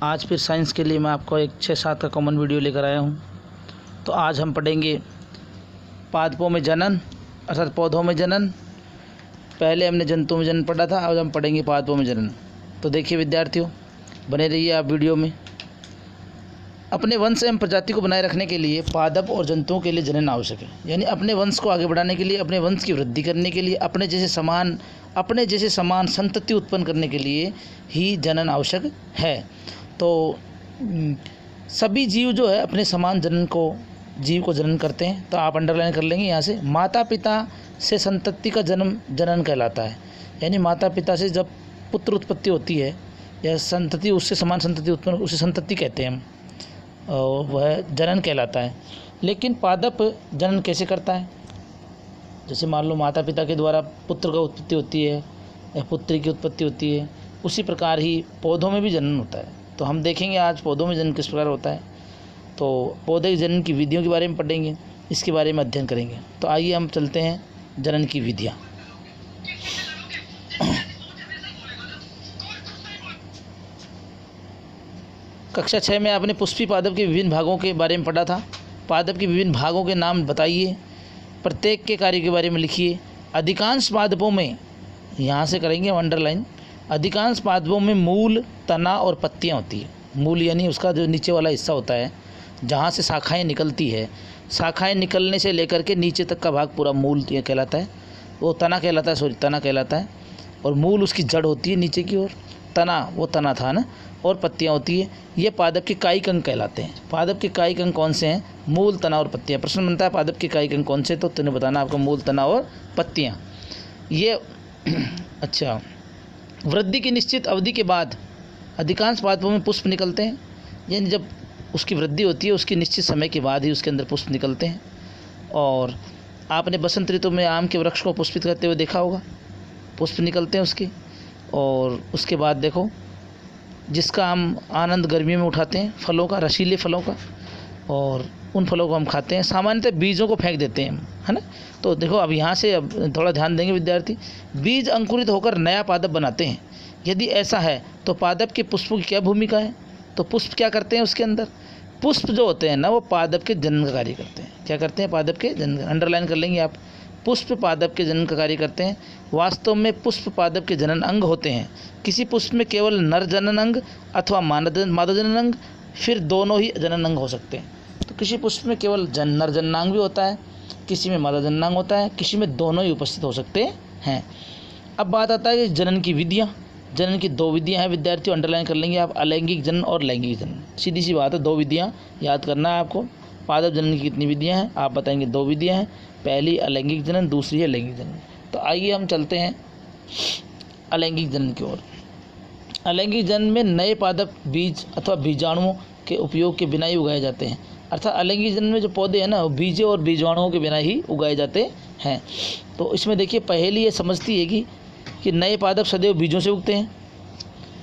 आज फिर साइंस के लिए मैं आपको एक 6-7 का कॉमन वीडियो लेकर आया हूँ। तो आज हम पढ़ेंगे पादपों में जनन अर्थात पौधों में जनन। पहले हमने जंतुओं में जनन पढ़ा था, आज हम पढ़ेंगे पादपों में जनन। तो देखिए विद्यार्थियों, बने रहिए आप वीडियो में। अपने वंश एवं प्रजाति को बनाए रखने के लिए पादप और जंतुओं के लिए जनन आवश्यक है। यानी अपने वंश को आगे बढ़ाने के लिए, अपने वंश की वृद्धि करने के लिए, अपने जैसे समान संतति उत्पन्न करने के लिए ही जनन आवश्यक है। तो सभी जीव जो है अपने समान जीव को जनन करते हैं। तो आप अंडरलाइन कर लेंगे यहाँ से, माता पिता से संतति का जन्म जनन कहलाता है। यानी माता पिता से जब पुत्र उत्पत्ति होती है या संतति उससे समान संतति उत्पन्न, उसे संतति कहते हैं हम, और वह जनन कहलाता है। लेकिन पादप जनन कैसे करता है? जैसे मान लो माता पिता के द्वारा पुत्र का उत्पत्ति होती है या पुत्री की उत्पत्ति होती है, उसी प्रकार ही पौधों में भी जनन होता है। तो हम देखेंगे आज पौधों में जनन किस प्रकार होता है। तो पौधे जनन की विधियों के बारे में पढ़ेंगे, इसके बारे में अध्ययन करेंगे। तो आइए हम चलते हैं जनन की विधियाँ। कक्षा 6 में आपने पुष्पी पादप के विभिन्न भागों के बारे में पढ़ा था। पादप के विभिन्न भागों के नाम बताइए, प्रत्येक के कार्य के बारे में लिखिए। अधिकांश पादपों में, यहाँ से करेंगे अंडरलाइन, अधिकांश पादपों में मूल, तना और पत्तियाँ होती है। मूल यानी उसका जो नीचे वाला हिस्सा होता है जहाँ से शाखाएँ निकलती है। शाखाएँ निकलने से लेकर के नीचे तक का भाग पूरा मूल कहलाता है, वो तना कहलाता है, तना कहलाता है। और मूल उसकी जड़ होती है नीचे की ओर, तना वो तना था ना, और पत्तियाँ होती है। ये पादप के कायिक अंग कहलाते हैं। पादप के कायिक अंग कौन से हैं? मूल, तना और पत्तियाँ। प्रश्न बनता है पादप के कायिक अंग कौन से, तो तुम्हें बताना आपको मूल, तना और पत्तियाँ। ये अच्छा, वृद्धि की निश्चित अवधि के बाद अधिकांश पादपों में पुष्प निकलते हैं। यानी जब उसकी वृद्धि होती है उसकी निश्चित समय के बाद ही उसके अंदर पुष्प निकलते हैं। और आपने बसंत ऋतु में आम के वृक्ष को पुष्पित करते हुए देखा होगा, पुष्प निकलते हैं उसके। और उसके बाद देखो, जिसका हम आनंद गर्मियों में उठाते हैं, फलों का, रसीले फलों का, और उन फलों को हम खाते हैं। सामान्यतः बीजों को फेंक देते हैं हम, है ना। तो देखो अब यहाँ से अब थोड़ा ध्यान देंगे विद्यार्थी। बीज अंकुरित होकर नया पादप बनाते हैं। यदि ऐसा है तो पादप के पुष्पों की क्या भूमिका है? तो पुष्प क्या करते हैं उसके अंदर? पुष्प जो होते हैं ना, वो पादप के जनन का कार्य करते हैं। क्या करते हैं? पादप के जनन। अंडरलाइन कर लेंगे आप, पुष्प पादप के जनन का कार्य करते हैं। वास्तव में पुष्प पादप के जनन अंग होते हैं। किसी पुष्प में केवल नर जनन अंग अथवा मादा जनन अंग, फिर दोनों ही जनन अंग हो सकते हैं। तो किसी पुष्प में केवल नर जननांग भी होता है, किसी में मादा जननांग होता है, किसी में दोनों ही उपस्थित हो सकते हैं। अब बात आता है जनन की विधियाँ। जनन की 2 विधियाँ हैं विद्यार्थियों, अंडरलाइन कर लेंगे आप, अलैंगिक जनन और लैंगिक जनन। सीधी सी बात है, 2 विधियाँ याद करना है आपको। पादप जनन की कितनी विधियाँ हैं आप बताएंगे? 2 विधियाँ हैं, पहली अलैंगिक जनन, दूसरी है लैंगिक जनन। तो आइए हम चलते हैं अलैंगिक जनन की ओर। अलैंगिक जनन में नए पादप बीज अथवा बीजाणुओं के उपयोग के बिना ही उगाए जाते हैं। अर्थात अलैंगिक जनन में जो पौधे हैं ना, वो बीजों और बीजाणुओं के बिना ही उगाए जाते हैं। तो इसमें देखिए, पहेली ये समझती है कि नए पादप सदैव बीजों से उगते हैं,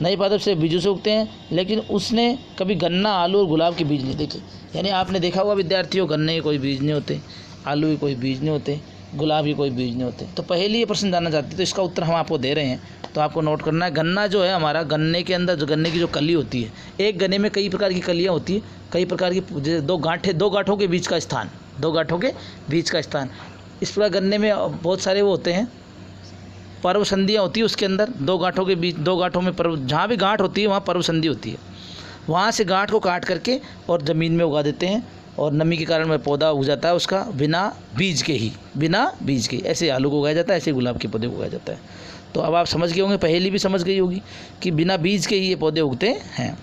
नए पादप से बीजों से उगते हैं, लेकिन उसने कभी गन्ना, आलू और गुलाब के बीज नहीं देखे। यानी आपने देखा होगा विद्यार्थियों, गन्ने के कोई बीज नहीं होते, आलू के कोई बीज नहीं होते, गुलाब के कोई बीज नहीं होते। तो पहले ये प्रश्न जानना चाहते, तो इसका उत्तर हम आपको दे रहे हैं, तो आपको नोट करना है। गन्ना जो है हमारा, गन्ने के अंदर जो गन्ने की जो कली होती है, एक गन्ने में कई प्रकार की कलियाँ होती है, कई प्रकार की, 2 गांठों के बीच का स्थान, 2 गांठों के बीच का स्थान। इस प्रकार गन्ने में बहुत सारे वो होते हैं, पर्व संधियाँ होती है उसके अंदर। 2 गांठों के बीच, 2 गांठों में पर्व, जहाँ भी गांठ होती है वहाँ पर्व संधि होती है। वहाँ से गांठ को काट करके और ज़मीन में उगा देते हैं, और नमी के कारण वह पौधा उग जाता है उसका, बिना बीज के। ऐसे आलू को उगाया जाता है, ऐसे गुलाब के पौधे को उगाया जाता है। तो अब आप समझ गए होंगे, पहले भी समझ गई होगी कि बिना बीज के ही ये पौधे उगते हैं।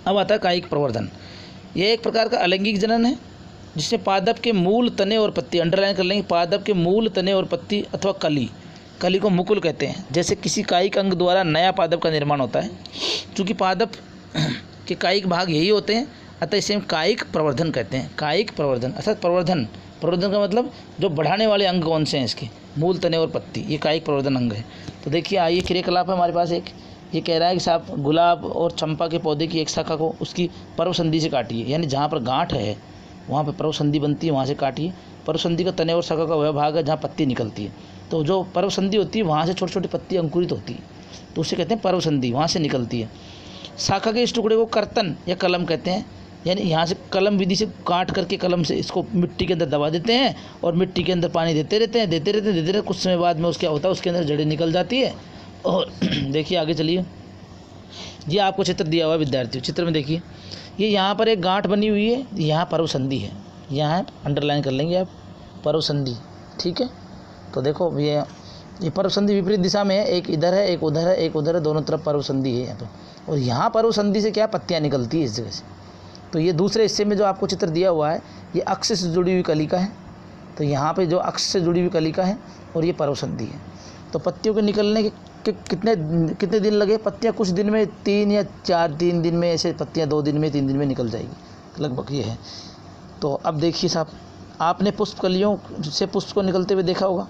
अब आता है कायिक प्रवर्धन। यह एक प्रकार का अलैंगिक जनन है, जिसमें पादप के मूल, तने और पत्ती, अंडरलाइन कर लेंगे, पादप के मूल, तने और पत्ती अथवा कली को मुकुल कहते हैं। जैसे किसी कायिक अंग द्वारा नया पादप का निर्माण होता है। चूँकि पादप के कायिक भाग यही होते हैं, अतः इसे हम कायिक प्रवर्धन कहते हैं। कायिक प्रवर्धन अर्थात प्रवर्धन का मतलब जो बढ़ाने वाले अंग कौन से हैं इसके? मूल, तने और पत्ती, ये कायिक प्रवर्धन अंग है। तो देखिए, आइए क्रियाकलाप है हमारे पास एक, ये कह रहा है कि साहब गुलाब और चंपा के पौधे की एक शाखा को उसकी पर्व संधि से काटिए। यानी जहाँ पर गांठ है वहाँ पर पर्व संधि बनती है, वहाँ से काटिए। पर्व संधि का तने और शाखा का वह भाग है जहाँ पत्ती निकलती है। तो जो पर्व संधि होती है वहाँ से छोटी छोटी पत्ती अंकुरित होती है, तो उसे कहते हैं पर्व संधि, वहाँ से निकलती है। शाखा के इस टुकड़े को कर्तन या कलम कहते हैं, यानी यहाँ से कलम विधि से काट करके कलम से इसको मिट्टी के अंदर दबा देते हैं और मिट्टी के अंदर पानी देते रहते, कुछ समय बाद में उसके क्या होता है, उसके अंदर जड़ें निकल जाती है। और देखिए आगे चलिए, ये आपको चित्र दिया हुआ है विद्यार्थियों, चित्र में देखिए ये यहाँ पर एक गांठ बनी हुई है, यहाँ पर्व संधि है, यहाँ अंडरलाइन कर लेंगे आप, पर्व संधि, ठीक है। तो देखो ये पर्व संधि विपरीत दिशा में है, एक इधर है एक उधर है, एक उधर है, दोनों तरफ पर्व संधि है यहाँ पे। और यहाँ पर्व संधि से क्या पत्तियाँ निकलती है इस जगह से। तो ये दूसरे हिस्से में जो आपको चित्र दिया हुआ है ये अक्ष से जुड़ी हुई कलिका है, तो यहाँ पे जो अक्ष से जुड़ी हुई कलिका है और ये पर्व संधि है। तो पत्तियों के निकलने के कितने दिन लगे, पत्तियाँ कुछ दिन में 3 या 4 3 दिन में, ऐसे पत्तियाँ 2 दिन में 3 दिन में निकल जाएगी लगभग ये है। तो अब देखिए साहब, आपने पुष्प कलियों से पुष्प को निकलते हुए देखा होगा,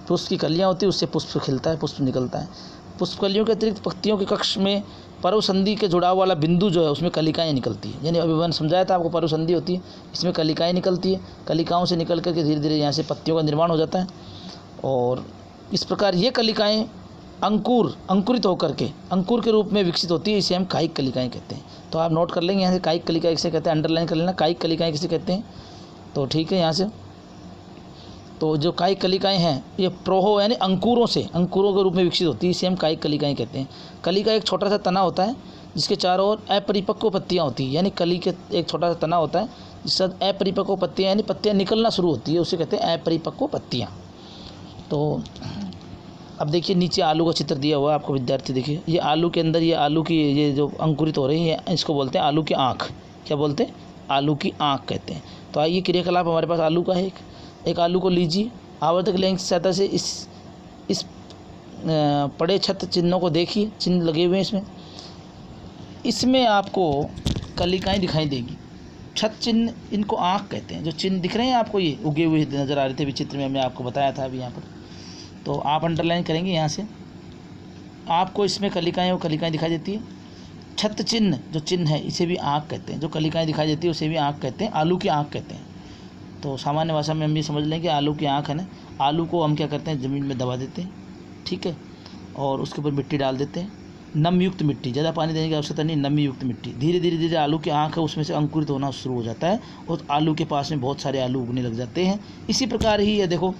पुष्प की कलियाँ होती है उससे पुष्प खिलता है, पुष्प निकलता है। पुष्प कलियों के अतिरिक्त पत्तियों के कक्ष में पर्व संधि के जुड़ाव वाला बिंदु जो है उसमें कलिकाएँ निकलती है, यानी अभी मैंने समझाया था आपको पर्व संधि होती है, इसमें कलिकाएँ निकलती है, कलिकाओं से निकल करके धीरे धीरे यहाँ से पत्तियों का निर्माण हो जाता है। और इस प्रकार ये कलिकाएँ अंकुरित होकर के अंकुर के रूप में विकसित होती है, इसे हम कायिक कलिकाएँ कहते हैं। तो आप नोट कर लेंगे यहाँ से कायिक कलिकाएँ किसे कहते हैं, अंडरलाइन कर लेना, कायिक कलिकाएँ किसे कहते हैं। तो ठीक है, यहाँ से तो जो कायिक कलिकाएँ हैं ये प्रोहो यानी अंकुरों के रूप में विकसित होती है, इसे हम कायिक कलिकाएँ कहते हैं। कली का एक छोटा सा तना होता है जिसके चारों ओर अपरिपक्व पत्तियाँ होती हैं, यानी कली के एक छोटा सा तना होता है जिससे अपरिपक्व पत्तियाँ यानी पत्तियाँ निकलना शुरू होती है, उसे कहते हैं अपरिपक्व पत्तियाँ। तो अब देखिए नीचे आलू का चित्र दिया हुआ है आपको विद्यार्थी, देखिए ये आलू के अंदर ये आलू की ये जो अंकुरित हो रही है इसको बोलते हैं आलू की आँख। क्या बोलते हैं, आलू की आँख कहते हैं। तो आइए क्रियाकलाप हमारे पास आलू का है, एक आलू को लीजिए, आवर्तक लेंस की सहायता से इस पड़े छत चिन्हों को देखिए, चिन्ह लगे हुए हैं इसमें आपको कलिकाएँ दिखाई देगी। छत चिन्ह इनको आँख कहते हैं, जो चिन्ह दिख रहे हैं आपको ये उगे हुए नज़र आ रहे थे अभी चित्र में, हमने आपको बताया था अभी यहाँ पर। तो आप अंडरलाइन करेंगे यहाँ से, आपको इसमें कलिकाएँ दिखाई देती है। छत चिन्ह जो चिन्ह है इसे भी आँख कहते हैं, जो कलिकाएँ दिखाई देती है उसे भी आँख कहते हैं, आलू की आँख कहते हैं। तो सामान्य भाषा में हम ये समझ लें कि आलू की आँख है ना, आलू को हम क्या करते हैं ज़मीन में दबा देते हैं, ठीक है, और उसके ऊपर मिट्टी डाल देते हैं, नम युक्त मिट्टी, ज़्यादा पानी देने की आवश्यकता नहीं, नमी युक्त मिट्टी। धीरे धीरे आलू की आँख है उसमें से अंकुरित होना शुरू हो जाता है और आलू के पास में बहुत सारे आलू उगने लग जाते हैं। इसी प्रकार ही है देखो,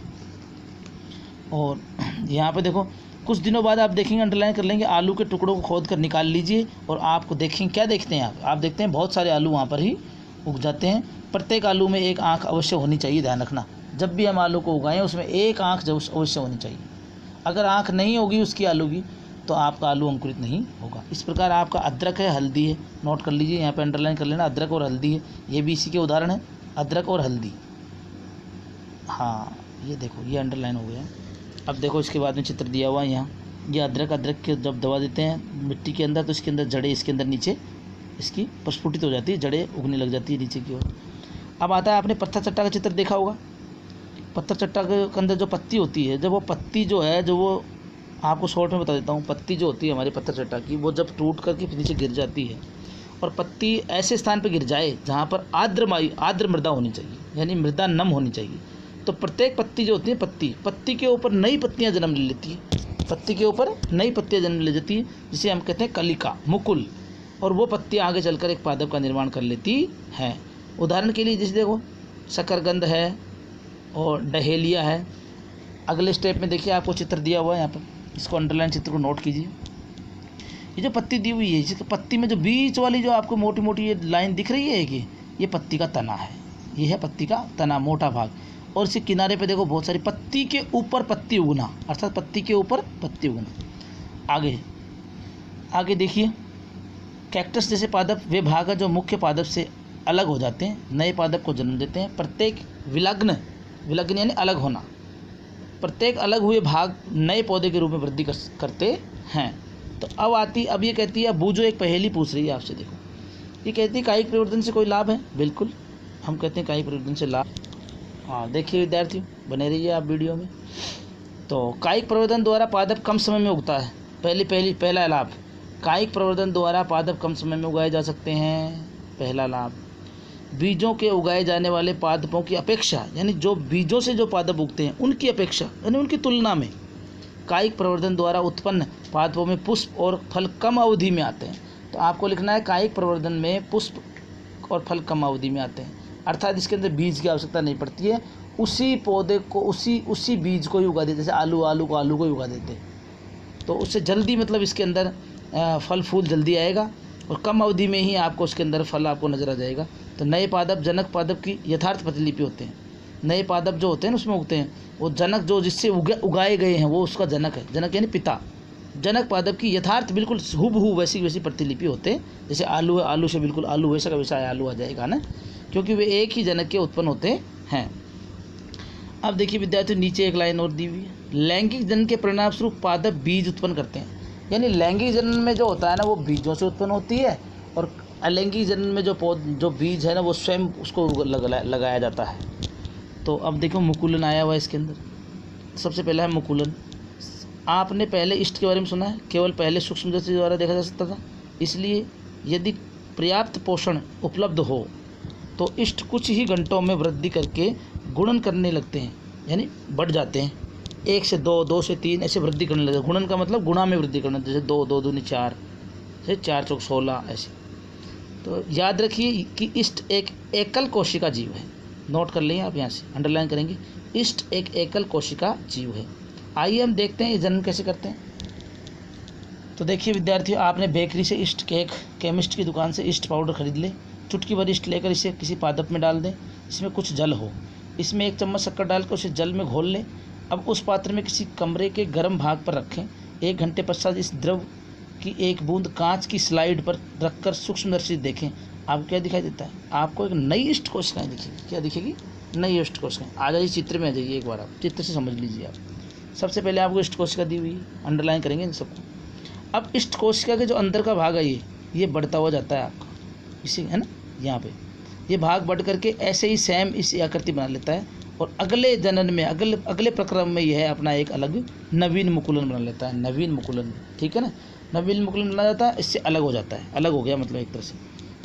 और यहाँ पे देखो कुछ दिनों बाद आप देखेंगे, अंडरलाइन कर लेंगे, आलू के टुकड़ों को खोद कर निकाल लीजिए और आपको देखेंगे क्या देखते हैं आप देखते हैं बहुत सारे आलू वहाँ पर ही उग जाते हैं। प्रत्येक आलू में एक आँख अवश्य होनी चाहिए, ध्यान रखना, जब भी हम आलू को उगाएं उसमें एक आँख जब अवश्य होनी चाहिए। अगर आँख नहीं होगी उसकी आलू की तो आपका आलू अंकुरित नहीं होगा। इस प्रकार आपका अदरक है, हल्दी है, नोट कर लीजिए, यहाँ पे अंडरलाइन कर लेना, अदरक और हल्दी है, ये भी इसी के उदाहरण है, अदरक और हल्दी। हाँ ये देखो ये अंडरलाइन हो गया। अब देखो इसके बाद में चित्र दिया हुआ है यहाँ, ये अदरक के जब दबा देते हैं मिट्टी के अंदर तो इसके अंदर जड़ें इसके अंदर नीचे इसकी प्रस्फुटित हो जाती है, जड़ें उगने लग जाती है नीचे की ओर। अब आता है, आपने पत्थर चट्टा का चित्र देखा होगा, पत्थर चट्टा के अंदर जो पत्ती होती है, जब वो पत्ती जो है जो वो आपको शॉर्ट में बता देता हूँ, पत्ती जो होती है हमारी पत्थर चट्टा की वो जब टूट करके नीचे गिर जाती है और पत्ती ऐसे स्थान पर गिर जाए जहाँ पर आर्द्र मृदा होनी चाहिए, यानी मृदा नम होनी चाहिए, तो प्रत्येक पत्ती जो होती है पत्ती के ऊपर नई पत्तियाँ जन्म ले लेती है, पत्ती के ऊपर नई पत्तियाँ जन्म ले जाती है, जिसे हम कहते हैं कलिका, मुकुल, और वो पत्तियाँ आगे चलकर एक पादप का निर्माण कर लेती हैं। उदाहरण के लिए जैसे देखो शकरकंद है और डहेलिया है। अगले स्टेप में देखिए आपको चित्र दिया हुआ है यहाँ पर, इसको अंडरलाइन चित्र को नोट कीजिए। ये जो पत्ती दी हुई है, इसकी पत्ती में जो बीच वाली जो आपको मोटी मोटी ये लाइन दिख रही है कि ये पत्ती का तना है, ये है पत्ती का तना, मोटा भाग, और इसके किनारे पे देखो बहुत सारी पत्ती के ऊपर पत्ती उगना, अर्थात पत्ती के ऊपर पत्ती उगना। आगे देखिए, कैक्टस जैसे पादप वे भाग है जो मुख्य पादप से अलग हो जाते हैं, नए पादप को जन्म देते हैं। प्रत्येक विलग्न यानी अलग होना, प्रत्येक अलग हुए भाग नए पौधे के रूप में वृद्धि करते हैं। तो अब ये कहती है, बूझो एक पहेली पूछ रही है आपसे, देखो ये कहती है कायिक परिवर्तन से कोई लाभ है? बिल्कुल, हम कहते हैं कायिक परिवर्तन से लाभ। हाँ देखिए विद्यार्थियों, बने रहिए आप वीडियो में। तो कायिक प्रवर्धन द्वारा पादप कम समय में उगता है। पहला लाभ, कायिक प्रवर्धन द्वारा पादप कम समय में उगाए जा सकते हैं। पहला लाभ, बीजों के उगाए जाने वाले पादपों की अपेक्षा, यानी जो बीजों से जो पादप उगते हैं उनकी अपेक्षा यानी उनकी तुलना में कायिक प्रवर्धन द्वारा उत्पन्न पादपों में पुष्प और फल कम अवधि में आते हैं। तो आपको लिखना है कायिक प्रवर्धन में पुष्प और फल कम अवधि में आते हैं, अर्थात इसके अंदर बीज की आवश्यकता नहीं पड़ती है, उसी पौधे को उसी बीज को ही उगा देते, जैसे आलू को ही उगा देते, तो उससे जल्दी मतलब इसके अंदर फल फूल जल्दी आएगा और कम अवधि में ही आपको उसके अंदर फल आपको नज़र आ जाएगा। तो नए पादप जनक पादप की यथार्थ प्रतिलिपि होते हैं। नए पादप जो होते हैं ना उसमें उगते हैं, वो जनक जो जिससे उगाए गए हैं वो उसका जनक है, जनक यानी पिता। जनक पादप की यथार्थ बिल्कुल हूबहू वैसी वैसी प्रतिलिपि होते हैं, जैसे आलू है, आलू से बिल्कुल आलू वैसा का वैसा आलू आ जाएगा ना, क्योंकि वे एक ही जनक के उत्पन्न होते हैं। अब देखिए विद्यार्थियों, नीचे एक लाइन और दी हुई है, लैंगिक जनन के परिणाम स्वरूप पादप बीज उत्पन्न करते हैं। यानी लैंगिक जनन में जो होता है ना वो बीजों से उत्पन्न होती है, और अलैंगिक जनन में जो बीज है ना वो स्वयं उसको लगाया जाता है। तो अब देखो मुकुलन आया हुआ है इसके अंदर। सबसे पहला है मुकुलन। आपने पहले इष्ट के बारे में सुना है, केवल पहले सूक्ष्मदर्शी द्वारा देखा जा सकता था, इसलिए यदि पर्याप्त पोषण उपलब्ध हो तो इष्ट कुछ ही घंटों में वृद्धि करके गुणन करने लगते हैं, यानी बढ़ जाते हैं, 1 से 2, 2 से 3 ऐसे वृद्धि करने लगते हैं। गुणन का मतलब गुणा में वृद्धि करना, जैसे 2 2 दूनी 4, जैसे 4 चौक 16 ऐसे। तो याद रखिए कि इष्ट एक एकल कोशिका जीव है, नोट कर लेंगे आप, यहाँ से अंडरलाइन करेंगे, इष्ट एक एकल कोशिका जीव है। आइए हम देखते हैं ये जन्म कैसे करते हैं। तो देखिए विद्यार्थियों, आपने बेकरी से इष्ट केक, केमिस्ट की दुकान से इष्ट पाउडर खरीद ले, चुटकी भर इष्ट लेकर इसे किसी पादप में डाल दें, इसमें कुछ जल हो, इसमें 1 चम्मच शक्कर डालकर उसे जल में घोल लें। अब उस पात्र में किसी कमरे के गर्म भाग पर रखें। 1 घंटे पश्चात इस द्रव की एक बूंद कांच की स्लाइड पर रखकर सूक्ष्मदर्शी देखें। आपको क्या दिखाई देता है? आपको एक नई इष्ट कोशिकाएं दिखेगी। क्या दिखेगी? नई इष्ट कोशिकाएं। आ जाइए चित्र में, आ जाइए, एक बार आप चित्र से समझ लीजिए। आप सबसे पहले आपको इष्ट कोशिका दी हुई, अंडरलाइन करेंगे इन सबको। अब इष्ट कोशिका के जो अंदर का भाग है ये बढ़ता हुआ जाता है आपका, इसी है ना, यहाँ पे ये भाग बढ़ करके ऐसे ही सेम इस आकृति बना लेता है, और अगले जनन में अगले प्रक्रम में यह अपना एक अलग नवीन मुकुलन बना लेता है। नवीन मुकुलन, ठीक है ना, नवीन मुकुलन बना जाता है, इससे अलग हो जाता है, अलग हो गया मतलब एक तरह से।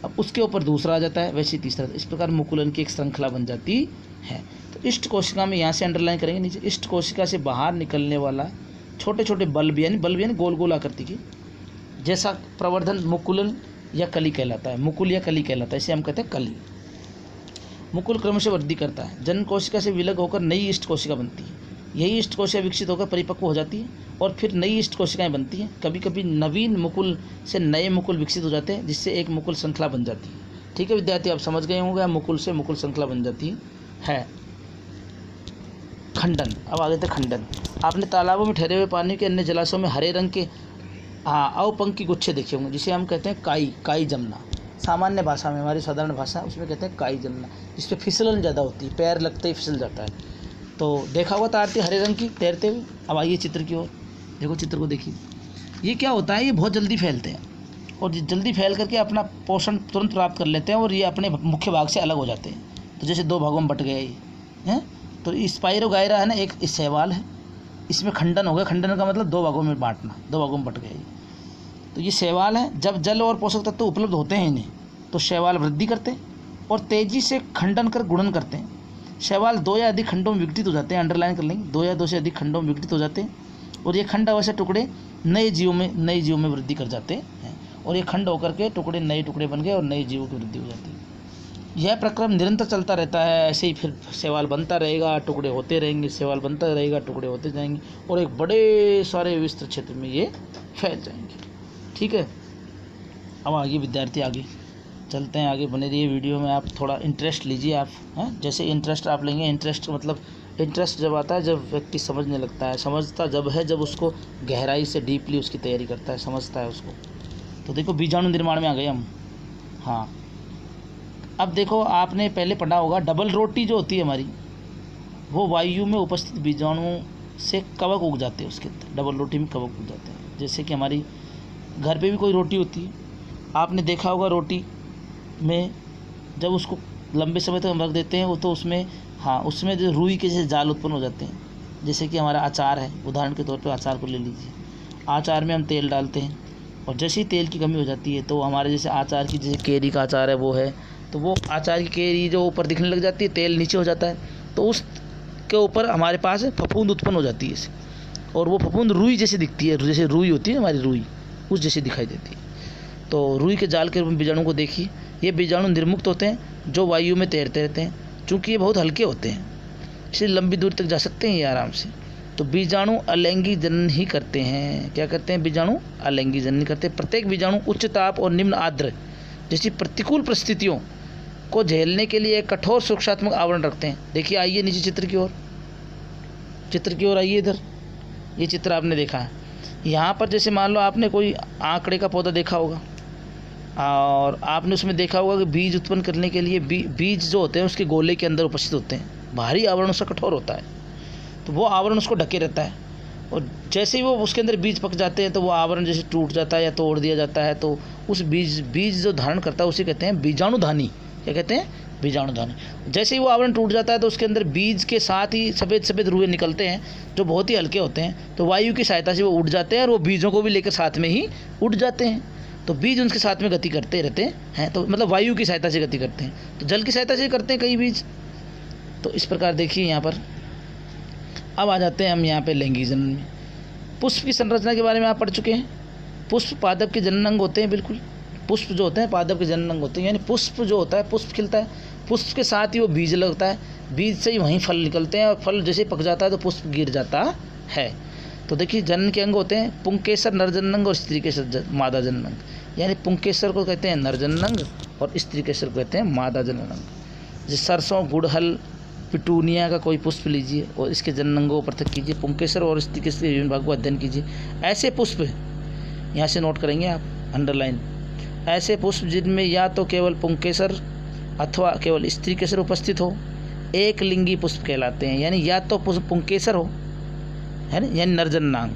अब उसके ऊपर दूसरा आ जाता है, वैसे तीसरा। इस प्रकार मुकुलन की एक श्रृंखला बन जाती है। तो इष्ट कोशिका में यहाँ से अंडरलाइन करेंगे नीचे, इष्ट कोशिका से बाहर निकलने वाला छोटे छोटे बल्ब यानी गोल गोल आकृति की जैसा प्रवर्धन मुकुलन या कली कहलाता है। मुकुल या कली कहलाता है, इसे हम कहते हैं कली। मुकुल क्रमशः वृद्धि करता है, जनन कोशिका से विलग होकर नई इष्ट कोशिका बनती है। यही इष्ट कोशिका विकसित होकर परिपक्व हो जाती है और फिर नई इष्ट कोशिकाएं बनती हैं। कभी कभी नवीन मुकुल से नए मुकुल विकसित हो जाते हैं, जिससे एक मुकुल श्रृंखला बन जाती है। ठीक है विद्यार्थी, आप समझ गए होंगे, मुकुल से मुकुल श्रृंखला बन जाती है। खंडन। अब आगे थे खंडन। आपने तालाबों में ठहरे हुए पानी के अन्य जलाशयों में हरे रंग के अवपंक्ति गुच्छे देखे होंगे, जिसे हम कहते हैं काई जमना। सामान्य भाषा में, हमारी साधारण भाषा उसमें कहते हैं काई जमना, जिसपे फिसलन ज़्यादा होती है, पैर लगते ही फिसल जाता है। तो देखा हुआ तारती हरे रंग की तैरते हुए। अब आइए चित्र की ओर, देखो चित्र को देखिए। ये क्या होता है, ये बहुत जल्दी फैलते हैं और जल्दी फैल करके अपना पोषण तुरंत प्राप्त कर लेते हैं और ये अपने मुख्य भाग से अलग हो जाते हैं। तो जैसे 2 भागों में बट गए ये हैं। तो स्पाइरोगायरा है ना, एक इस शैवाल है, इसमें खंडन हो गया। खंडन का मतलब 2 भागों में बांटना, 2 भागों में बट गए। तो ये शैवाल है। जब जल और पोषक तत्व उपलब्ध होते हैं इन्हें, तो शैवाल वृद्धि करते हैं और तेज़ी से खंडन कर गुणन करते हैं। शैवाल 2 या अधिक खंडों में विघटित हो जाते हैं, अंडरलाइन कर लेंगे, 2 या 2 से अधिक खंडों में विघटित हो जाते हैं और ये खंड अवश्य टुकड़े नए जीवों में वृद्धि कर जाते हैं और ये खंड होकर के टुकड़े नए टुकड़े बन गए और नए जीवों की वृद्धि हो जाती है। यह प्रक्रम निरंतर चलता रहता है, ऐसे ही फिर शैवाल बनता रहेगा, टुकड़े होते रहेंगे, शैवाल बनता रहेगा, टुकड़े होते जाएंगे और एक बड़े सारे विस्तृत क्षेत्र में ये फैल जाएंगे। ठीक है, अब आगे विद्यार्थी आगे चलते हैं, आगे बने रहिए वीडियो में। आप थोड़ा इंटरेस्ट लीजिए आप, हैं, जैसे इंटरेस्ट आप लेंगे। इंटरेस्ट मतलब इंटरेस्ट जब आता है जब व्यक्ति समझने लगता है, समझता जब है जब उसको गहराई से डीपली उसकी तैयारी करता है, समझता है उसको। तो देखो बीजाणु निर्माण में आ गए हम। हाँ, अब देखो आपने पहले पढ़ा होगा, डबल रोटी जो होती है हमारी, वो वायु में उपस्थित बीजाणुओं से कवक उग जाते हैं उसके अंदर। डबल रोटी में कवक उग जाते हैं। जैसे कि हमारी घर पे भी कोई रोटी होती है, आपने देखा होगा, रोटी में जब उसको लंबे समय तक हम रख देते हैं वो तो उसमें उसमें जो रुई के जैसे जाल उत्पन्न हो जाते हैं। जैसे कि हमारा अचार है, उदाहरण के तौर पे अचार को ले लीजिए। अचार में हम तेल डालते हैं और जैसे ही तेल की कमी हो जाती है तो हमारे जैसे अचार की, जैसे केरी का अचार है वो है, तो वो अचार की केरी जो ऊपर दिखने लग जाती है, तेल नीचे हो जाता है, तो उसके ऊपर हमारे पास फफूंद उत्पन्न हो जाती है और वो फफूंद रुई जैसे दिखती है, जैसे रुई होती है हमारी रुई, उस जैसे दिखाई देती है। तो रुई के जाल के बीजाणु को देखिए, ये बीजाणु निर्मुक्त होते हैं जो वायु में तैरते रहते हैं। चूँकि ये बहुत हल्के होते हैं इसलिए लंबी दूर तक जा सकते हैं ये आराम से। तो बीजाणु अलैंगिक जनन ही करते हैं। क्या करते हैं? बीजाणु अलैंगिक जनन करते हैं। प्रत्येक बीजाणु उच्च ताप और निम्न आर्द्र जैसी प्रतिकूल परिस्थितियों को झेलने के लिए एक कठोर सुरक्षात्मक आवरण रखते हैं। देखिए, आइए नीचे चित्र की ओर आइए। इधर ये चित्र आपने देखा है। यहाँ पर जैसे मान लो आपने कोई आंकड़े का पौधा देखा होगा और आपने उसमें देखा होगा कि बीज उत्पन्न करने के लिए बीज जो होते हैं उसके गोले के अंदर उपस्थित होते हैं। बाहरी आवरण उसका कठोर होता है तो वो आवरण उसको ढके रहता है, और जैसे ही वो उसके अंदर बीज पक जाते हैं तो वो आवरण जैसे टूट जाता है या तोड़ दिया जाता है, तो उस बीज जो धारण करता है उसे कहते हैं बीजाणुधानी। क्या कहते हैं? बीजाणुधानी। जैसे ही वो आवरण टूट जाता है तो उसके अंदर बीज के साथ ही सफ़ेद सफ़ेद रुए निकलते हैं जो बहुत ही हल्के होते हैं। तो वायु की सहायता से वो उड़ जाते हैं और वो बीजों को भी लेकर साथ में ही उड़ जाते हैं। तो बीज उनके साथ में गति करते रहते हैं, तो मतलब वायु की सहायता से गति करते हैं। तो जल की सहायता से करते हैं कई बीज। तो इस प्रकार देखिए यहाँ पर। अब आ जाते हैं हम यहाँ पे लैंगिक जनन में। पुष्प की संरचना के बारे में आप पढ़ चुके हैं। पुष्प पादप के जनन अंग होते हैं। बिल्कुल, पुष्प जो होते हैं पादप के जनन अंग होते हैं। यानी पुष्प जो होता है, पुष्प खिलता है, पुष्प के साथ ही वो बीज लगता है, बीज से ही वहीं फल निकलते हैं और फल जैसे पक जाता है तो पुष्प गिर जाता है। तो देखिए, जनन के अंग होते हैं पुंकेसर नर जनन अंग और स्त्री केसर मादा जनन अंग। यानी पुंकेसर को कहते हैं नर जनन अंग और स्त्री केसर को कहते हैं मादा जनन अंग। जैसे सरसों, गुड़हल, पिटूनिया का कोई पुष्प लीजिए और इसके जनन अंगों को पृथक कीजिए। पुंकेसर और स्त्री केसर के विभिन्न भाग को अध्ययन कीजिए। ऐसे पुष्प यहाँ से नोट करेंगे आप, अंडरलाइन। ऐसे पुष्प जिनमें या तो केवल पुंकेसर अथवा केवल स्त्री केसर उपस्थित हो, एक लिंगी पुष्प कहलाते हैं। यानी या तो पुंकेसर हो, है ना, यानी नरजननांग,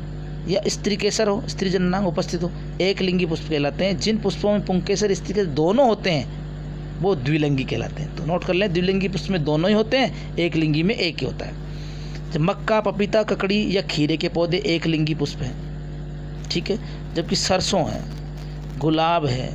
या स्त्री केसर हो, स्त्री जननांग उपस्थित हो, एक लिंगी पुष्प कहलाते हैं। जिन पुष्पों में पुंकेसर स्त्री केसर दोनों होते हैं वो द्विलिंगी कहलाते हैं। तो नोट कर लें, द्विलिंगी पुष्प में दोनों ही होते हैं, एक लिंगी में एक ही होता है। जब मक्का, पपीता, ककड़ी या खीरे के पौधे एक लिंगी पुष्प हैं, ठीक है। जबकि सरसों है, गुलाब है,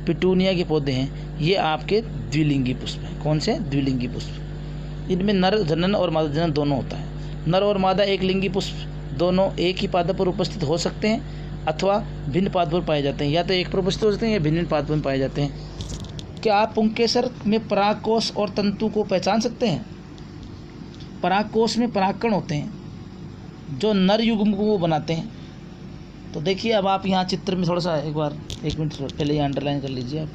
पिटूनिया के पौधे हैं, ये आपके द्विलिंगी पुष्प हैं। कौन से? द्विलिंगी पुष्प। इनमें नर जनन और मादा जनन दोनों होता है। नर और मादा एक लिंगी पुष्प दोनों एक ही पादप पर उपस्थित हो सकते हैं अथवा भिन्न पादप पर पाए जाते हैं। या तो एक पर उपस्थित हो सकते हैं या भिन्न पादप में पाए जाते हैं। क्या आप पुंकेसर में परागकोश और तंतु को पहचान सकते हैं? परागकोश में परागकण होते हैं जो नर युग्म को बनाते हैं। तो देखिए, अब आप यहाँ चित्र में थोड़ा सा एक मिनट पहले ये अंडरलाइन कर लीजिए। आप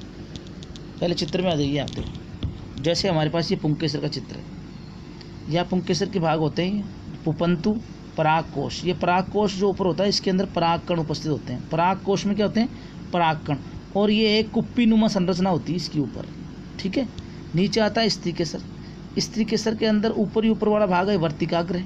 पहले चित्र में आ जाइए। आप देखो, जैसे हमारे पास ये पुंकेसर का चित्र है, यह पुंकेसर के भाग होते हैं पुपंतु, परागकोश। ये परागकोश जो ऊपर होता है इसके अंदर परागकण उपस्थित होते हैं। परागकोश में क्या होते हैं? परागकण। और ये एक कुप्पी नुमा संरचना होती है इसके ऊपर, ठीक है। नीचे आता है स्त्री केसर। स्त्री केसर के अंदर ऊपर वाला भाग है वर्तिकाग्र है,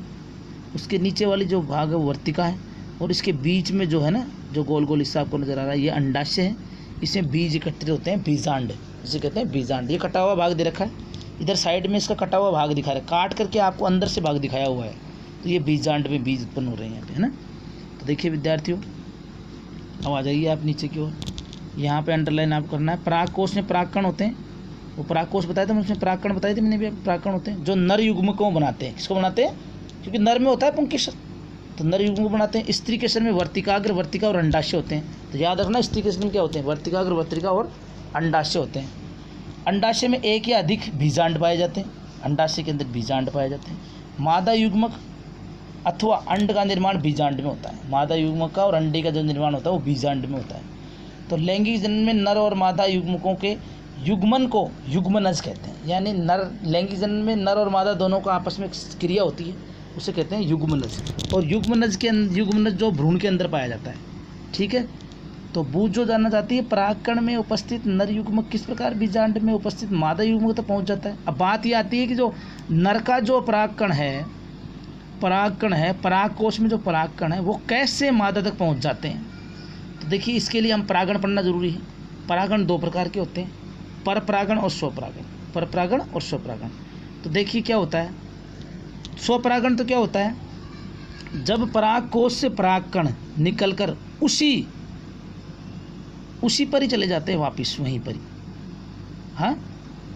उसके नीचे वाली जो भाग है वो वर्तिका है, और इसके बीच में जो है ना, जो गोल गोल हिस्सा आपको नजर आ रहा है, ये अंडाशय है। इसमें बीज इकट्ठे होते हैं, बीजांड, जिसे कहते हैं बीजांड। ये कटा हुआ भाग दे रखा है, इधर साइड में इसका कटा हुआ भाग दिखा रहा है, काट करके आपको अंदर से भाग दिखाया हुआ है। तो ये बीजांड में बीज उत्पन्न हो रहे हैं यहाँ पे, है ना। तो देखिए विद्यार्थियों, अब आ जाइए आप नीचे की ओर। यहाँ पे अंडरलाइन आप करना है। परागकोश में परागकण होते हैं, वो परागकोश बताए थे, उसमें परागकण बताए थे मैंने भी। परागकण होते हैं जो नर युग्म को बनाते हैं। किसको बनाते हैं? क्योंकि नर में होता है पुंकेसर, तो नर युग्म को बनाते हैं। स्त्री केसर में वर्तिकाग्र, वर्तिका और अंडाशय होते हैं। तो याद रखना, स्त्री केसर में क्या होते हैं? वर्तिकाग्र, वर्तिका और अंडाशय होते हैं। अंडाशय में एक या अधिक बीजांड पाए जाते हैं। अंडाशय के अंदर बीजांड पाए जाते हैं। मादा युग्मक अथवा अंड का निर्माण बीजांड में होता है। मादा युग्मक का और अंडे का जो निर्माण होता है वो बीजांड में होता है। तो लैंगिक जनन में नर और मादा युग्मकों के युग्मन को युग्मनज कहते हैं। यानी नर, लैंगिक जनन में नर और मादा दोनों का आपस में क्रिया होती है, उसे कहते हैं युग्मनज। और युग्मनज जो भ्रूण के अंदर पाया जाता है, ठीक है। तो बूझ जो जानना चाहती है, परागकण में उपस्थित नर युग्मक किस प्रकार बीजांड में उपस्थित मादा युग्मक तक पहुंच जाता है। अब बात ये आती है कि जो नर का जो परागकण है, परागकोश में जो परागकण है वो कैसे मादा तक पहुंच जाते हैं। तो देखिए, इसके लिए हम परागण पढ़ना जरूरी है। परागण दो प्रकार के होते हैं, पर परागण और स्वपरागण। पर परागण और स्वपरागण। तो देखिए क्या होता है, स्वपरागण तो क्या होता है, जब परागकोश से परागकण निकलकर उसी पर ही चले जाते हैं, वापिस वहीं पर ही, हाँ,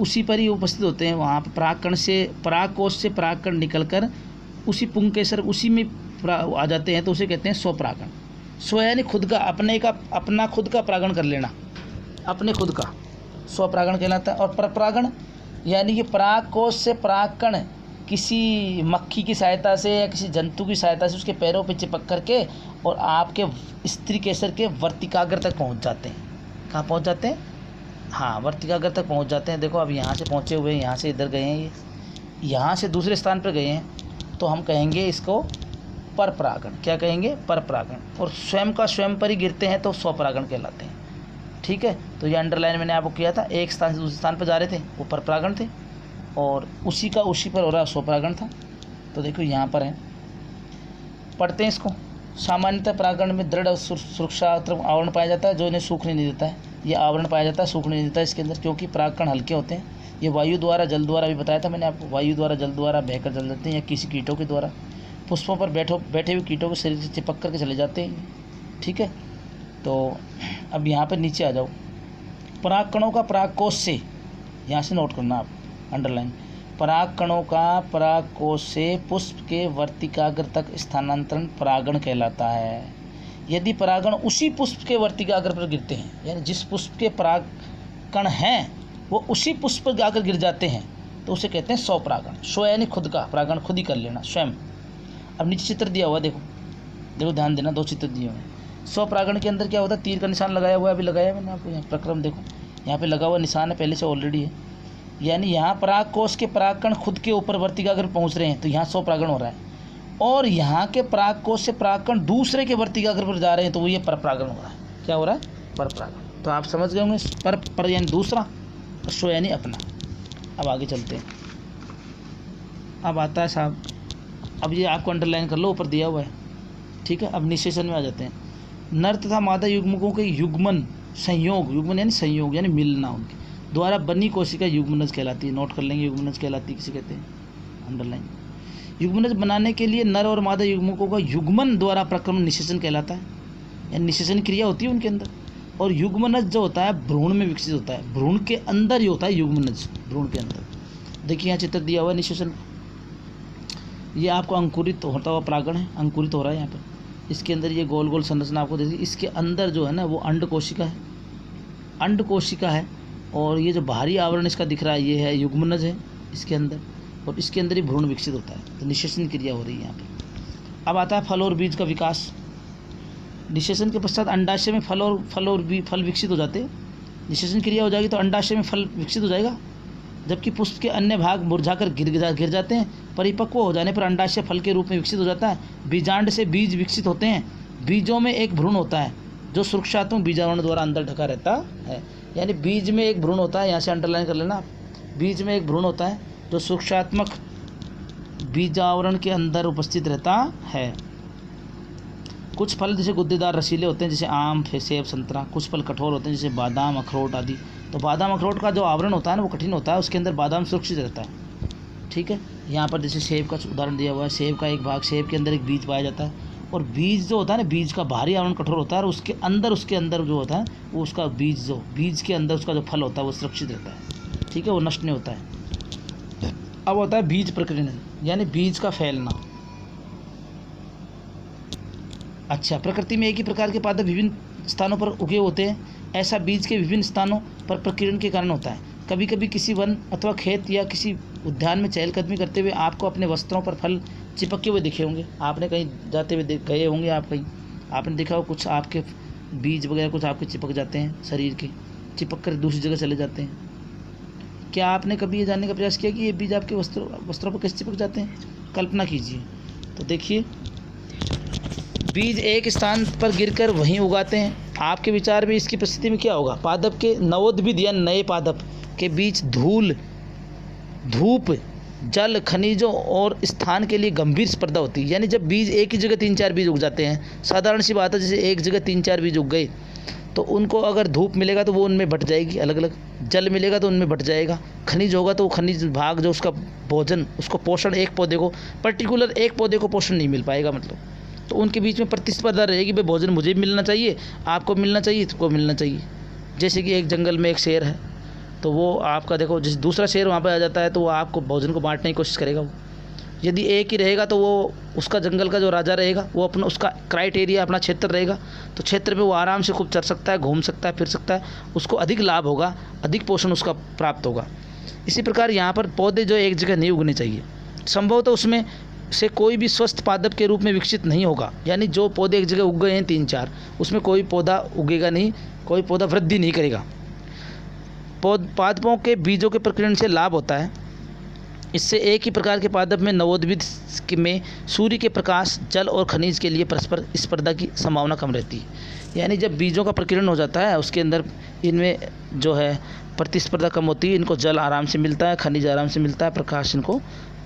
उसी पर ही उपस्थित होते हैं। वहाँ पर परागकोश से परागकण निकलकर उसी पुंकेसर उसी में आ जाते हैं, तो उसे कहते हैं स्वपरागण। स्व यानी खुद का, अपना खुद का परागण कर लेना, अपने खुद का स्वपरागण कहलाता है। और परपरागण यानी कि पराग कोश से परागकण किसी मक्खी की सहायता से या किसी जंतु की सहायता से उसके पैरों पे चिपक करके और आपके स्त्री केसर के वर्तिकाग्र तक पहुंच जाते हैं। कहाँ पहुंच जाते हैं? हाँ, वर्तिकाग्र तक पहुंच जाते हैं। देखो अब यहाँ से पहुँचे हुए हैं, यहाँ से इधर गए हैं, ये यहाँ से दूसरे स्थान पर गए हैं, तो हम कहेंगे इसको परपरागण। क्या कहेंगे? परपरागण। और स्वयं का स्वयं पर ही गिरते हैं तो स्वपरागण कहलाते हैं। ठीक है, तो ये अंडरलाइन मैंने आपको किया था, एक स्थान से दूसरे स्थान पर जा रहे थे वो परपरागण थे, और उसी का उसी पर हो रहा स्वपरागण था। तो देखो यहाँ पर है, पढ़ते हैं इसको। सामान्यतः परागण में दृढ़ सुरक्षात्मक आवरण पाया जाता है जो इन्हें सूखने नहीं देता है। ये आवरण पाया जाता है, सूखने नहीं देता है इसके अंदर, क्योंकि परागकण हल्के होते हैं। ये वायु द्वारा, जल द्वारा भी बताया था मैंने आपको, वायु द्वारा, जल द्वारा बहकर जल जाते हैं, या किसी कीटों के द्वारा पुष्पों पर बैठे हुए कीटों के शरीर से चिपक करके चले जाते हैं। ठीक है, तो अब यहाँ पर नीचे आ जाओ। परागकणों का परागकोश से, यहाँ से नोट करना आप अंडरलाइन, परागकणों का परागकोश से पुष्प के वर्तिकाग्र तक स्थानांतरण परागण कहलाता है। यदि परागण उसी पुष्प के वर्तिकाग्र पर गिरते हैं, यानी जिस पुष्प के परागकण हैं वो उसी पुष्प पर जाकर गिर जाते हैं, तो उसे कहते हैं स्वपरागण। स्व यानी खुद का, परागण खुद ही कर लेना, स्वयं। अब नीचे चित्र दिया हुआ देखो, देखो ध्यान देना, दो चित्र दिए हुए हैं। स्वपरागण के अंदर क्या होता है? तीर का निशान लगाया हुआ है, अभी लगाया है मैंने आपको, यहाँ प्रक्रम देखो, यहाँ पे लगा हुआ निशान है, पहले से ऑलरेडी है। यानी यहाँ परागकोश के परागकण खुद के ऊपर वर्तिकाग्र पहुँच रहे हैं, तो यहाँ स्वपरागण हो रहा है। और यहाँ के परागकोश से परागकण दूसरे के वर्तिकाग्र पर जा रहे हैं, तो वो ये परपरागण हो रहा है। क्या हो रहा है? परपरागण। तो आप समझ गए होंगे, पर यानी दूसरा, स्व यानी अपना। अब आगे चलते हैं। अब आता है साहब, अब ये आपको अंडरलाइन कर लो, ऊपर दिया हुआ है। ठीक है, अब निषेचन में आ जाते हैं। नर तथा मादा युग्मकों के युग्मन संयोग, युग्मन यानी संयोग यानी मिलना, उनके द्वारा बनी कोशिका युग्मनज कहलाती है। नोट कर लेंगे, युग्मनज कहलाती है, किसे कहते हैं? अंडरलाइन। युग्मनज बनाने के लिए नर और मादा युग्मकों का युग्मन द्वारा प्रक्रमण निषेचन कहलाता है, यानी निषेचन क्रिया होती है उनके अंदर। और युग्मनज जो होता है भ्रूण में विकसित होता है, भ्रूण के अंदर ही होता है युग्मनज, भ्रूण के अंदर। देखिए यहाँ चित्र दिया हुआ है निषेचन, ये आपको अंकुरित होता हुआ परागण है, अंकुरित हो रहा है यहाँ पर। इसके अंदर ये गोल गोल संरचना आपको देखिए, इसके अंदर जो है ना वो अंड कोशिका है, अंड कोशिका है। और ये जो बाहरी आवरण इसका दिख रहा है ये है युग्मनज है इसके अंदर, और इसके अंदर ही भ्रूण विकसित होता है। तो निषेचन क्रिया हो रही है यहाँ पर। अब आता है फल और बीज का विकास। निषेचन के पश्चात अंडाशय में फल विकसित हो जाते हैं। निषेचन क्रिया हो जाएगी तो अंडाशय में फल विकसित हो जाएगा, जबकि पुष्प के अन्य भाग मुरझाकर गिर जाते हैं। परिपक्व हो जाने पर अंडाशय फल के रूप में विकसित हो जाता है। बीजांड से बीज विकसित होते हैं। बीजों में एक भ्रूण होता है जो सुरक्षात्मक बीजावरण द्वारा अंदर ढका रहता है। यानी बीज में एक भ्रूण होता है, यहाँ से अंडरलाइन कर लेना आप, बीज में एक भ्रूण होता है जो सुरक्षात्मक बीजावरण के अंदर उपस्थित रहता है। कुछ फल जैसे गुद्देदार रसीले होते हैं, जैसे आम, सेब, संतरा। कुछ फल कठोर होते हैं, जैसे बादाम, अखरोट आदि। तो बादाम अखरोट का जो आवरण होता है ना वो कठिन होता है, उसके अंदर बादाम सुरक्षित रहता है। ठीक है, यहाँ पर जैसे सेब का उदाहरण दिया हुआ है, सेब का एक भाग, सेब के अंदर एक बीज पाया जाता है, और बीज जो होता है ना, बीज का बाहरी आवरण कठोर होता है, और उसके अंदर जो होता है वो उसका बीज के अंदर उसका जो फल होता है वो सुरक्षित रहता है। ठीक है, वो नष्ट नहीं होता है। अब होता है बीज प्रकीर्णन, यानी बीज का फैलना। अच्छा, प्रकृति में एक ही प्रकार के पादप विभिन्न स्थानों पर उगे होते हैं। ऐसा बीज के विभिन्न स्थानों पर प्रकीर्णन के कारण होता है। कभी कभी किसी वन अथवा खेत या किसी उद्यान में चहलकदमी करते हुए आपको अपने वस्त्रों पर फल चिपके हुए दिखे होंगे। आपने कहीं जाते हुए गए होंगे, आप कहीं आपने देखा हो कुछ आपके बीज वगैरह कुछ आपके चिपक जाते हैं, शरीर के चिपक कर दूसरी जगह चले जाते हैं। क्या आपने कभी ये जानने का प्रयास किया कि ये बीज आपके वस्त्रों पर कैसे चिपक जाते हैं? कल्पना कीजिए। तो देखिए, बीज एक स्थान पर गिरकर वहीं उगाते हैं। आपके विचार में इसकी परिस्थिति में क्या होगा? पादप के नवोद्भिद या नए पादप के बीच धूल, धूप, जल, खनिजों और स्थान के लिए गंभीर स्पर्धा होती है। यानी जब बीज एक ही जगह 3-4 बीज उग जाते हैं, साधारण सी बात है, जैसे एक जगह 3-4 बीज उग गए तो उनको अगर धूप मिलेगा तो वो उनमें बट जाएगी अलग अलग, जल मिलेगा तो उनमें बट जाएगा, खनिज होगा तो खनिज भाग जो उसका भोजन, उसको पोषण, एक पौधे को पर्टिकुलर एक पौधे को पोषण नहीं मिल पाएगा, मतलब तो उनके बीच में प्रतिस्पर्धा रहेगी। भाई भोजन मुझे भी मिलना चाहिए, आपको मिलना चाहिए, तुमको मिलना चाहिए। जैसे कि एक जंगल में एक शेर है, तो वो आपका देखो जिस दूसरा शेर वहाँ पे आ जाता है तो वो आपको भोजन को बांटने की कोशिश करेगा। वो यदि एक ही रहेगा तो वो उसका जंगल का जो राजा रहेगा वो अपना उसका क्राइटेरिया अपना क्षेत्र रहेगा, तो क्षेत्र में वो आराम से खूब चर सकता है, घूम सकता है, फिर सकता है, उसको अधिक लाभ होगा, अधिक पोषण उसका प्राप्त होगा। इसी प्रकार यहाँ पर पौधे जो एक जगह नहीं उगने चाहिए, संभवतः उसमें से कोई भी स्वस्थ पादप के रूप में विकसित नहीं होगा। यानी जो पौधे एक जगह उग गए हैं 3-4, उसमें कोई पौधा उगेगा नहीं, कोई पौधा वृद्धि नहीं करेगा। पादपों के बीजों के प्रकीर्णन से लाभ होता है। इससे एक ही प्रकार के पादप में नवोद्भिद में सूर्य के प्रकाश, जल और खनिज के लिए परस्पर स्पर्धा की संभावना कम रहती है। यानी जब बीजों का प्रकीर्णन हो जाता है उसके अंदर इनमें जो है प्रतिस्पर्धा कम होती है, इनको जल आराम से मिलता है, खनिज आराम से मिलता है, प्रकाश इनको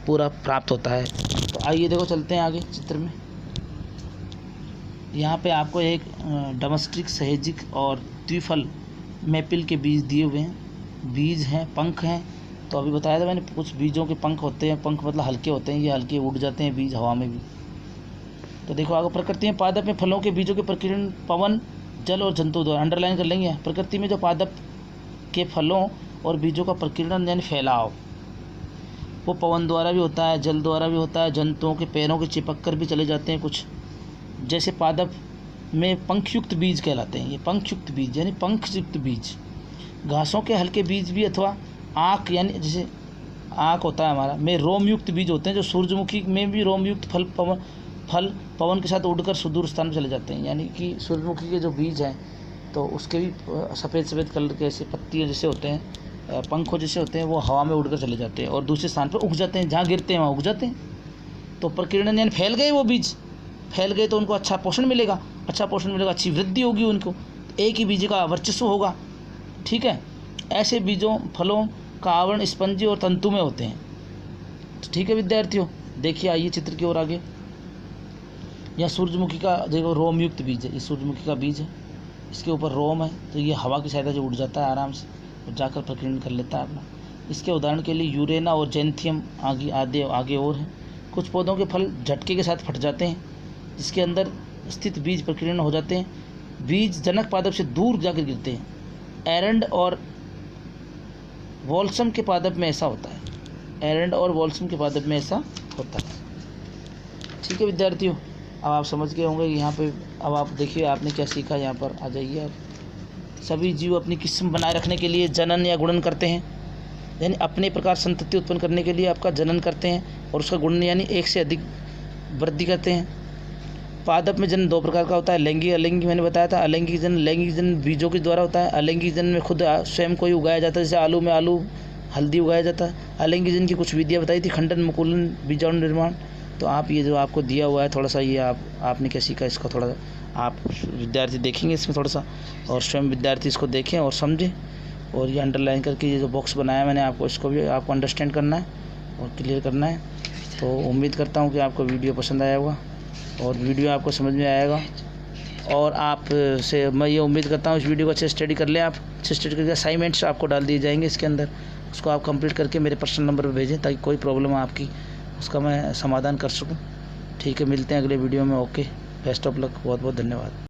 पूरा प्राप्त होता है। तो आइए देखो चलते हैं आगे चित्र में। यहाँ पे आपको एक डोमेस्टिक, सहेजिक और द्विफल मैपिल के बीज दिए हुए हैं। बीज हैं, पंख हैं, तो अभी बताया था मैंने, कुछ बीजों के पंख होते हैं, पंख मतलब हल्के होते हैं, ये हल्के उड़ जाते हैं बीज हवा में भी। तो देखो आगे प्रकृति में पादप में फलों के बीजों के प्रकीर्णन पवन, जल और जंतु द्वारा, अंडरलाइन कर लेंगे। प्रकृति में जो पादप के फलों और बीजों का प्रकीर्णन यानी फैलाव, वो पवन द्वारा भी होता है, जल द्वारा भी होता है, जंतुओं के पैरों के चिपक कर भी चले जाते हैं कुछ। जैसे पादप में पंखयुक्त बीज कहलाते हैं, ये पंखयुक्त बीज यानी पंखयुक्त बीज। घासों के हल्के बीज भी अथवा आँख यानी जैसे आँख होता है हमारा में रोमयुक्त बीज होते हैं, जो सूरजमुखी में भी रोमयुक्त फल पवन के साथ उड़कर सुदूर स्थान पर चले जाते हैं। यानी कि सूरजमुखी के जो बीज हैं तो उसके भी सफ़ेद कलर के ऐसे पत्तियाँ जैसे होते हैं, पंखों जैसे होते हैं, वो हवा में उड़कर चले जाते हैं और दूसरे स्थान पर उग जाते हैं, जहाँ गिरते हैं वहाँ उग जाते हैं। तो प्रकीर्णन यानी फैल गए, वो बीज फैल गए तो उनको अच्छा पोषण मिलेगा, अच्छी वृद्धि होगी उनको, एक ही बीज का वर्चस्व होगा। ठीक है, ऐसे बीजों फलों का आवरण स्पंजी और तंतु में होते हैं। तो ठीक है विद्यार्थियों, देखिए आइए चित्र की ओर आगे। यह सूरजमुखी का देखो रोमयुक्त बीज है, ये सूरजमुखी का बीज है, इसके ऊपर रोम है, तो ये हवा की सहायता से उड़ जाता है आराम से और जाकर प्रकीर्णन कर लेता है अपना। इसके उदाहरण के लिए यूरेना और जेंथियम आगे और हैं। कुछ पौधों के फल झटके के साथ फट जाते हैं, जिसके अंदर स्थित बीज प्रकीर्णन हो जाते हैं, बीज जनक पादप से दूर जाकर गिरते हैं। एरंड और वॉल्सम के पादप में ऐसा होता है, ठीक है विद्यार्थियों, अब आप समझ गए होंगे यहाँ पे। अब आप देखिए आपने क्या सीखा, यहाँ पर आ जाइए आप। सभी जीव अपनी किस्म बनाए रखने के लिए जनन या गुणन करते हैं, यानी अपने प्रकार संतति उत्पन्न करने के लिए आपका जनन करते हैं और उसका गुणन यानी एक से अधिक वृद्धि करते हैं। पादप में जन्म 2 प्रकार का होता है, लैंगिक अलैंगिक। मैंने बताया था अलैंगिक जन्म, लैंगिक जन्म बीजों के द्वारा होता है। अलैंगिक जन्म में खुद स्वयं कोई उगाया जाता है, जैसे आलू में आलू हल्दी उगाया जाता है। अलैंगिक जन्म की कुछ विधियाँ बताई थी, खंडन, मुकुलन, बीजाणु निर्माण। तो आप ये जो आपको दिया हुआ है थोड़ा सा, ये आपने क्या सीखा, इसका थोड़ा आप विद्यार्थी देखेंगे इसमें थोड़ा सा, और स्वयं विद्यार्थी इसको देखें और समझें। और ये अंडरलाइन करके ये जो बॉक्स बनाया मैंने आपको, इसको भी आपको अंडरस्टैंड करना है और क्लियर करना है। तो उम्मीद करता हूँ कि आपको वीडियो पसंद आया होगा और वीडियो आपको समझ में आएगा। और आप से मैं ये उम्मीद करता हूँ इस वीडियो को अच्छे स्टडी कर लें। आप अच्छे स्टडी करके असाइनमेंट्स आपको डाल दिए जाएंगे इसके अंदर, उसको आप कंप्लीट करके मेरे पर्सनल नंबर पर भेजें, ताकि कोई प्रॉब्लम आपकी उसका मैं समाधान कर सकूँ। ठीक है, मिलते हैं अगले वीडियो में। ओके, बेस्ट ऑफ लक, बहुत बहुत धन्यवाद।